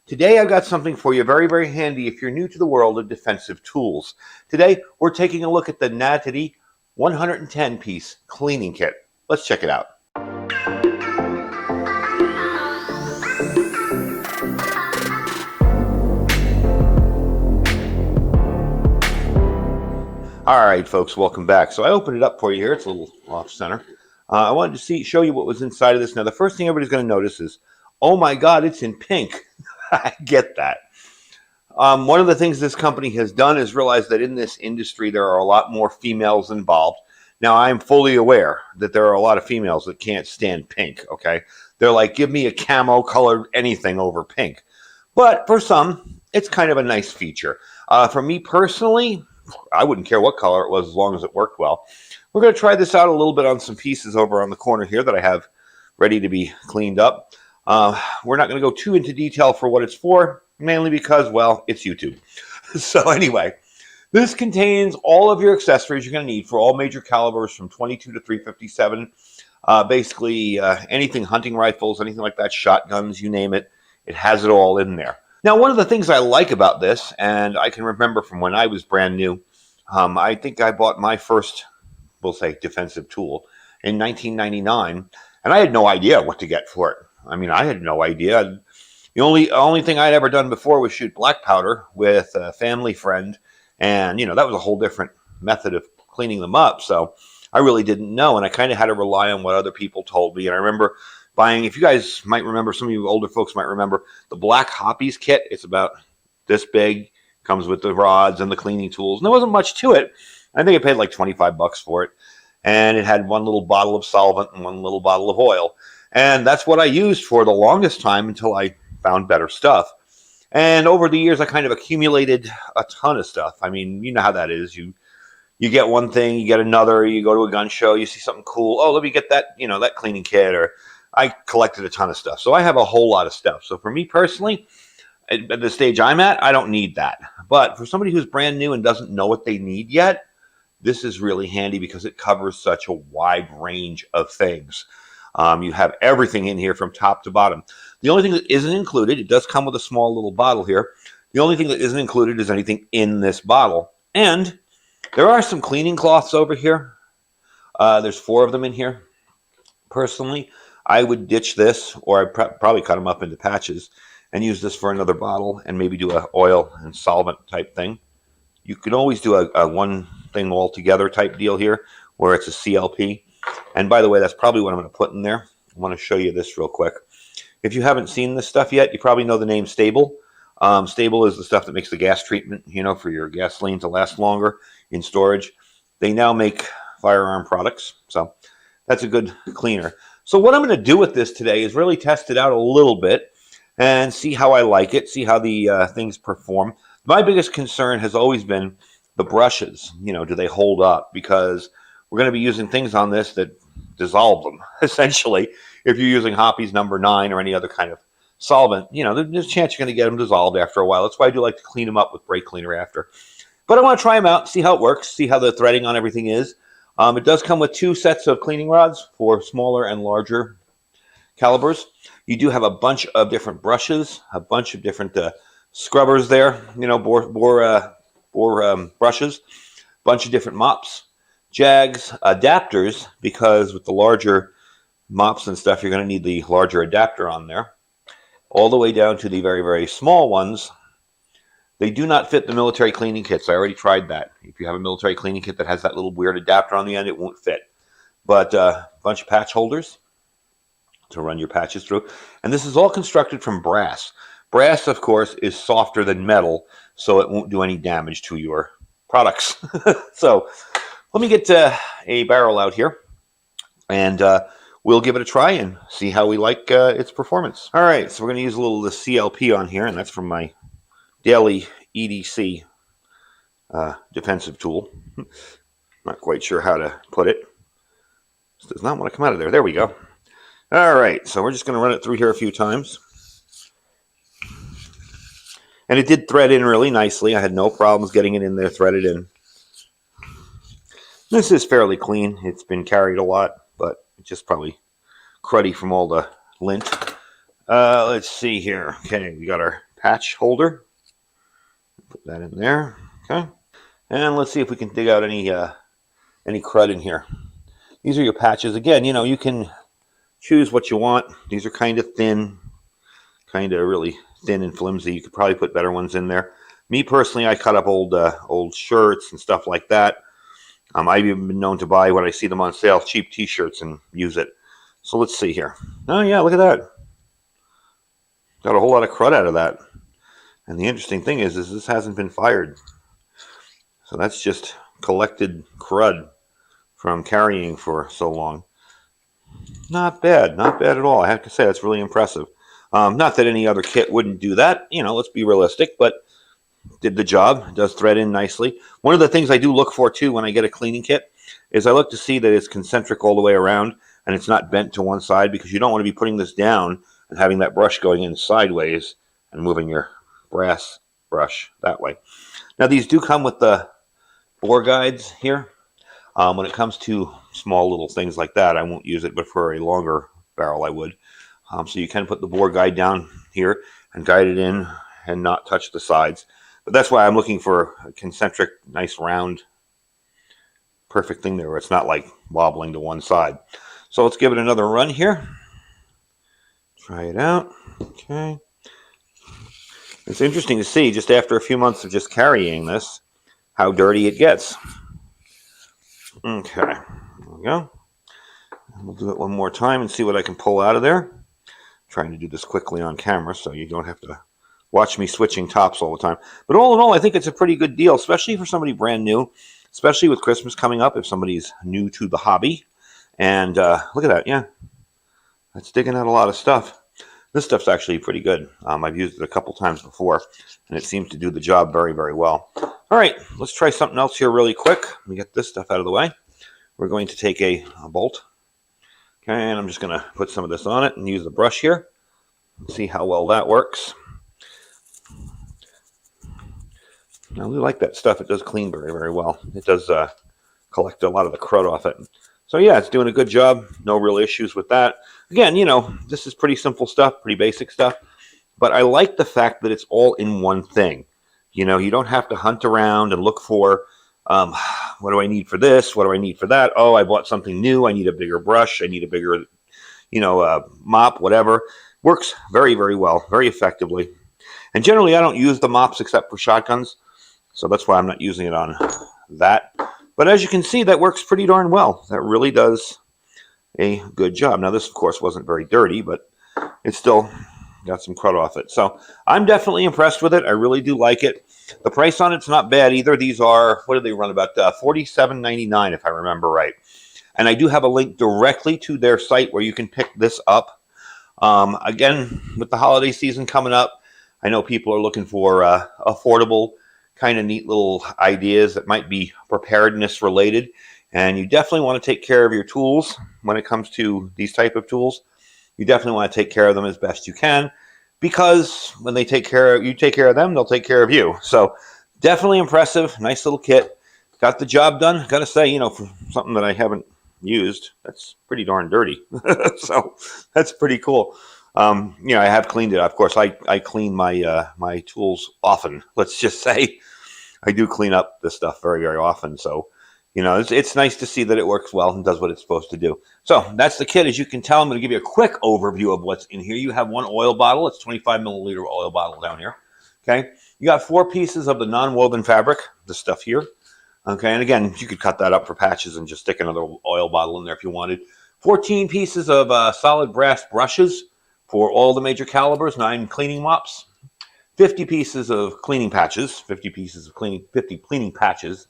Today I've got something for you very, very handy if you're new to the world of defensive tools. Today we're taking a look at the NaTiddy 110-piece cleaning kit. Let's check it out. All right, folks, welcome back. So I opened it up for you here. It's a little off center. I wanted to show you what was inside of this. Now, the first thing everybody's going to notice is, oh my God, it's in pink. I get that. One of the things this company has done is realize that in this industry, there are a lot more females involved. Now, I'm fully aware that there are a lot of females that can't stand pink, okay? They're like, give me a camo colored anything over pink. But for some, it's kind of a nice feature. For me personally, I wouldn't care what color it was as long as it worked well. We're going to try this out a little bit on some pieces over on the corner here that I have ready to be cleaned up. We're not going to go too into detail for what it's for, mainly because, well, it's YouTube. So anyway, this contains all of your accessories you're going to need for all major calibers from 22 to 357. Basically, anything hunting rifles, anything like that, shotguns, you name it, it has it all in there. Now, one of the things I like about this, and I can remember from when I was brand new, I think I bought my first, we'll say, defensive tool in 1999, and I had no idea what to get for it. I mean, I had no idea. The only thing I'd ever done before was shoot black powder with a family friend, and, you know, that was a whole different method of cleaning them up, so I really didn't know, and I kind of had to rely on what other people told me, and I remember buying, if you guys might remember, some of you older folks might remember, the Black Hoppies kit. It's about this big, comes with the rods and the cleaning tools. And there wasn't much to it. I think I paid like 25 bucks for it. And it had one little bottle of solvent and one little bottle of oil. And that's what I used for the longest time until I found better stuff. And over the years, I kind of accumulated a ton of stuff. I mean, you know how that is. You get one thing, you get another, you go to a gun show, you see something cool. Oh, let me get that, you know, that cleaning kit, or I collected a ton of stuff. So I have a whole lot of stuff. So for me personally, at the stage I'm at, I don't need that. But for somebody who's brand new and doesn't know what they need yet, this is really handy because it covers such a wide range of things. You have everything in here from top to bottom. The only thing that isn't included, it does come with a small little bottle here. The only thing that isn't included is anything in this bottle. And there are some cleaning cloths over here. There's 4 of them in here. Personally, I would ditch this, or I'd probably cut them up into patches and use this for another bottle and maybe do a oil and solvent type thing. You can always do a one thing all together type deal here where it's a CLP. And by the way, that's probably what I'm going to put in there. I want to show you this real quick. If you haven't seen this stuff yet, you probably know the name Stable. Stable is the stuff that makes the gas treatment, you know, for your gasoline to last longer in storage. They now make firearm products, so that's a good cleaner. So what I'm going to do with this today is really test it out a little bit and see how I like it, see how the things perform. My biggest concern has always been the brushes. You know, do they hold up? Because we're going to be using things on this that dissolve them, essentially. If you're using Hoppy's number 9 or any other kind of solvent, you know, there's a chance you're going to get them dissolved after a while. That's why I do like to clean them up with brake cleaner after. But I want to try them out, see how it works, see how the threading on everything is. It does come with 2 sets of cleaning rods for smaller and larger calibers. You do have a bunch of different brushes, a bunch of different scrubbers there, you know, bore brushes, bunch of different mops, jags, adapters, because with the larger mops and stuff, you're going to need the larger adapter on there, all the way down to the very, very small ones. They do not fit the military cleaning kits. I already tried that. If you have a military cleaning kit that has that little weird adapter on the end, it won't fit. But a bunch of patch holders to run your patches through. And this is all constructed from brass. Brass, of course, is softer than metal, so it won't do any damage to your products. So let me get a barrel out here, and we'll give it a try and see how we like its performance. All right, so we're going to use a little of the CLP on here, and that's from my daily EDC defensive tool. Not quite sure how to put it. This does not want to come out of there. There we go. All right, so we're just going to run it through here a few times. And it did thread in really nicely. I had no problems getting it in there, threaded in. This is fairly clean. It's been carried a lot, but it's just probably cruddy from all the lint. Let's see here. Okay, we got our patch holder. Put that in there. Okay. And let's see if we can dig out any crud in here. These are your patches. Again, you can choose what you want. These are kind of thin, kind of really thin and flimsy. You could probably put better ones in there. Me personally, I cut up old shirts and stuff like that. I've even been known to buy, when I see them on sale, cheap T-shirts and use it. So let's see here. Oh yeah, look at that. Got a whole lot of crud out of that. And the interesting thing is this hasn't been fired. So that's just collected crud from carrying for so long. Not bad. Not bad at all. I have to say, that's really impressive. Not that any other kit wouldn't do that. Let's be realistic, but did the job. It does thread in nicely. One of the things I do look for, too, when I get a cleaning kit is I look to see that it's concentric all the way around and it's not bent to one side, because you don't want to be putting this down and having that brush going in sideways and moving your brass brush that way. Now, these do come with the bore guides here. When it comes to small little things like that, I won't use it, but for a longer barrel I would. So you can put the bore guide down here and guide it in and not touch the sides. But that's why I'm looking for a concentric, nice round, perfect thing there where it's not like wobbling to one side. So let's give it another run here. Try it out. Okay. It's interesting to see, just after a few months of just carrying this, how dirty it gets. Okay, there we go. We'll do it one more time and see what I can pull out of there. I'm trying to do this quickly on camera so you don't have to watch me switching tops all the time. But all in all, I think it's a pretty good deal, especially for somebody brand new, especially with Christmas coming up, if somebody's new to the hobby. And look at that, yeah. That's digging out a lot of stuff. This stuff's actually pretty good. I've used it a couple times before, and it seems to do the job very, very well. All right, let's try something else here really quick. Let me get this stuff out of the way. We're going to take a bolt. Okay, and I'm just going to put some of this on it and use the brush here. See how well that works. I really like that stuff. It does clean very, very well. It does collect a lot of the crud off it. So yeah, it's doing a good job. No real issues with that. Again, this is pretty simple stuff, pretty basic stuff. But I like the fact that it's all in one thing. You don't have to hunt around and look for, what do I need for this? What do I need for that? Oh, I bought something new. I need a bigger brush. I need a bigger, mop, whatever. Works very, very well, very effectively. And generally, I don't use the mops except for shotguns. So that's why I'm not using it on that. But as you can see, that works pretty darn well. That really does a good job. Now, this, of course, wasn't very dirty, but it still got some crud off it. So I'm definitely impressed with it. I really do like it. The price on it's not bad either. These are, what do they run, about $47.99 if I remember right. And I do have a link directly to their site where you can pick this up. Again, with the holiday season coming up, I know people are looking for affordable, kind of neat little ideas that might be preparedness related. And you definitely want to take care of your tools when it comes to these type of tools. You definitely want to take care of them as best you can, because when they take care of them, they'll take care of you. So definitely impressive. Nice little kit. Got the job done. Got to say, for something that I haven't used, that's pretty darn dirty. So that's pretty cool. I have cleaned it. Of course, I clean my tools often. Let's just say I do clean up this stuff very, very often. So, it's nice to see that it works well and does what it's supposed to do. So that's the kit. As you can tell, I'm going to give you a quick overview of what's in here. You have one oil bottle. It's 25 milliliter oil bottle down here. Okay. You got 4 pieces of the non-woven fabric, the stuff here. Okay. And again, you could cut that up for patches and just stick another oil bottle in there if you wanted. 14 pieces of solid brass brushes for all the major calibers, 9 cleaning mops, 50 pieces of cleaning patches, 50 cleaning patches.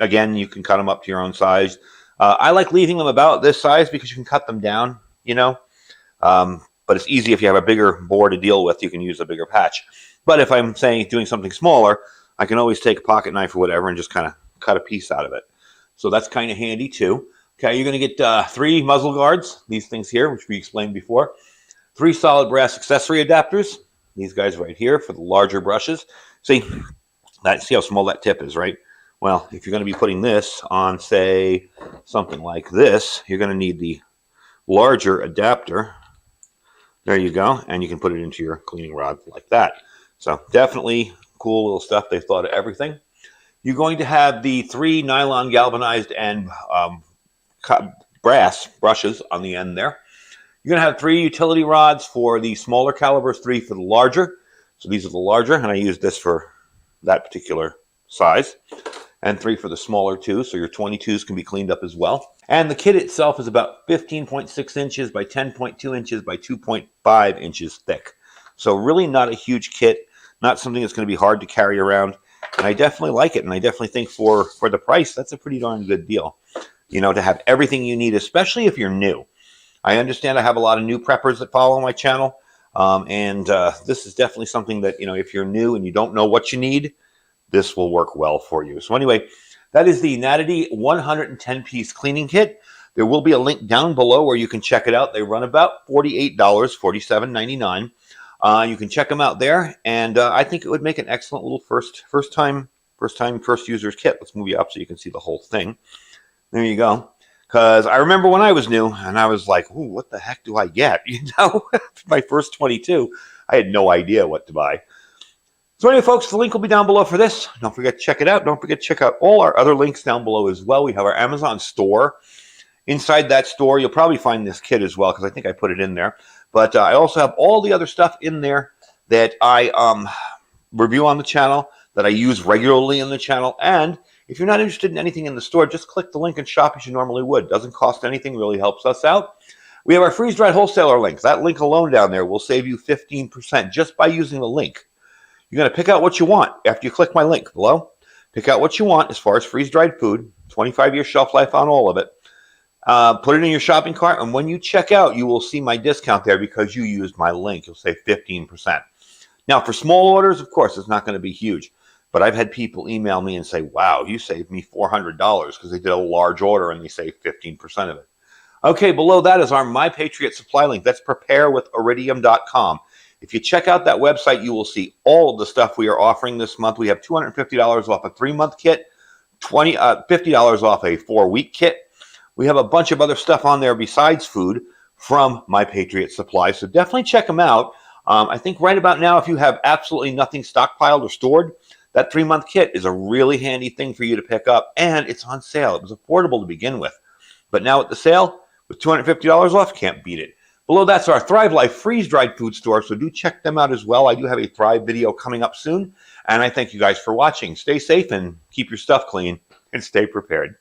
Again, you can cut them up to your own size. I like leaving them about this size because you can cut them down, but it's easy if you have a bigger bore to deal with, you can use a bigger patch. But if I'm doing something smaller, I can always take a pocket knife or whatever and just kind of cut a piece out of it. So that's kind of handy too. Okay, you're going to get 3 muzzle guards, these things here, which we explained before. 3 solid brass accessory adapters, these guys right here for the larger brushes. See how small that tip is, right? Well, if you're going to be putting this on, say, something like this, you're going to need the larger adapter. There you go. And you can put it into your cleaning rod like that. So definitely cool little stuff. They've thought of everything. You're going to have the 3 nylon galvanized and brass brushes on the end there. You're going to have 3 utility rods for the smaller calibers, 3 for the larger. So these are the larger, and I use this for that particular size. And 3 for the smaller too, so your 22s can be cleaned up as well. And the kit itself is about 15.6 inches by 10.2 inches by 2.5 inches thick. So really not a huge kit, not something that's going to be hard to carry around. And I definitely like it, and I definitely think for the price, that's a pretty darn good deal. You know, to have everything you need, especially if you're new. I understand I have a lot of new preppers that follow my channel, and this is definitely something that, you know, if you're new and you don't know what you need, this will work well for you. So anyway, that is the NaTiddy 110-piece cleaning kit. There will be a link down below where you can check it out. They run about $48, $47.99. You can check them out there, and I think it would make an excellent little first user's kit. Let's move you up so you can see the whole thing. There you go. Because I remember when I was new, and I was like, ooh, what the heck do I get? You know, my first 22, I had no idea what to buy. So anyway, folks, the link will be down below for this. Don't forget to check it out. Don't forget to check out all our other links down below as well. We have our Amazon store. Inside that store, you'll probably find this kit as well, because I think I put it in there. But I also have all the other stuff in there that I review on the channel, that I use regularly in the channel. And if you're not interested in anything in the store, just click the link and shop as you normally would. Doesn't cost anything, really helps us out. We have our freeze-dried wholesaler link. That link alone down there will save you 15% just by using the link. You're going to pick out what you want after you click my link below. Pick out what you want as far as freeze-dried food, 25-year shelf life on all of it. Put it in your shopping cart, and when you check out, you will see my discount there because you used my link. You'll save 15%. Now, for small orders, of course, it's not going to be huge. But I've had people email me and say, wow, you saved me $400 because they did a large order and they saved 15% of it. Okay, below that is our My Patriot Supply link. That's preparewithiridium.com. If you check out that website, you will see all of the stuff we are offering this month. We have $250 off a 3-month kit, $50 off a 4-week kit. We have a bunch of other stuff on there besides food from My Patriot Supply, so definitely check them out. I think right about now, if you have absolutely nothing stockpiled or stored, that 3-month kit is a really handy thing for you to pick up, and it's on sale. It was affordable to begin with. But now at the sale, with $250 off, can't beat it. Below that's our Thrive Life freeze-dried food store, so do check them out as well. I do have a Thrive video coming up soon, and I thank you guys for watching. Stay safe and keep your stuff clean, and stay prepared.